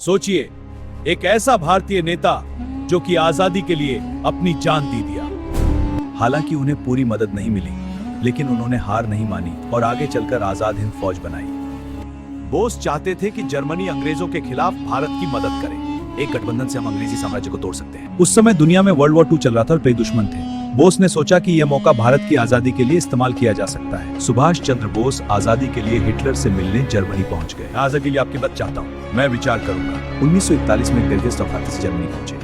सोचिए, एक ऐसा भारतीय नेता जो कि आजादी के लिए अपनी जान दे दिया। हालांकि उन्हें पूरी मदद नहीं मिली, लेकिन उन्होंने हार नहीं मानी और आगे चलकर आजाद हिंद फौज बनाई। बोस चाहते थे कि जर्मनी अंग्रेजों के खिलाफ भारत की मदद करे। एक गठबंधन से हम अंग्रेजी साम्राज्य को तोड़ सकते हैं। उस समय दुनिया में वर्ल्ड वॉर 2 चल रहा था और कई दुश्मन थे। बोस ने सोचा कि यह मौका भारत की आजादी के लिए इस्तेमाल किया जा सकता है। सुभाष चंद्र बोस आजादी के लिए हिटलर से मिलने जर्मनी पहुंच गए। आजादी के लिए आपकी मदद चाहता हूं, मैं विचार करूंगा। 1941 में बेल्जियम से जर्मनी पहुंचे।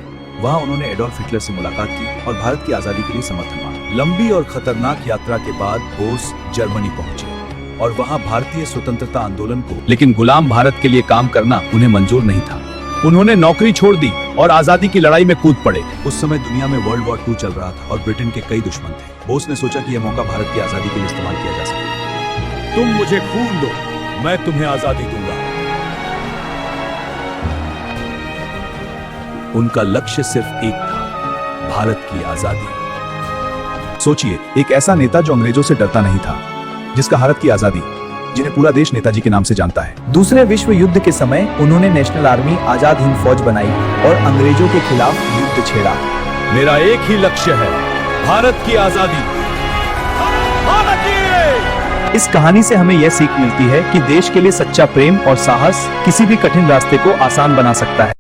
वहां उन्होंने एडोल्फ हिटलर से मुलाकात की और भारत की आजादी के लिए समर्थन मांगा। लंबी और खतरनाक यात्रा के बाद बोस जर्मनी पहुंचे और वहां भारतीय स्वतंत्रता आंदोलन को, लेकिन गुलाम भारत के लिए काम करना उन्हें मंजूर नहीं था। उन्होंने नौकरी छोड़ दी और आजादी की लड़ाई में कूद पड़े। उस समय दुनिया में वर्ल्ड वॉर 2 चल रहा था और ब्रिटेन के कई दुश्मन थे। बोस ने सोचा कि यह मौका भारत की आजादी के लिए इस्तेमाल किया जा सकता है। तुम मुझे खून दो, मैं तुम्हें आजादी दूंगा। उनका लक्ष्य सिर्फ एक था, भारत की आजादी। सोचिए, एक ऐसा नेता जो अंग्रेजों से डरता नहीं था, जिसका भारत की आजादी, जिन्हें पूरा देश नेताजी के नाम से जानता है। दूसरे विश्व युद्ध के समय उन्होंने नेशनल आर्मी आजाद हिंद फौज बनाई और अंग्रेजों के खिलाफ युद्ध छेड़ा। मेरा एक ही लक्ष्य है, भारत की आजादी। इस कहानी से हमें यह सीख मिलती है कि देश के लिए सच्चा प्रेम और साहस किसी भी कठिन रास्ते को आसान बना सकता है।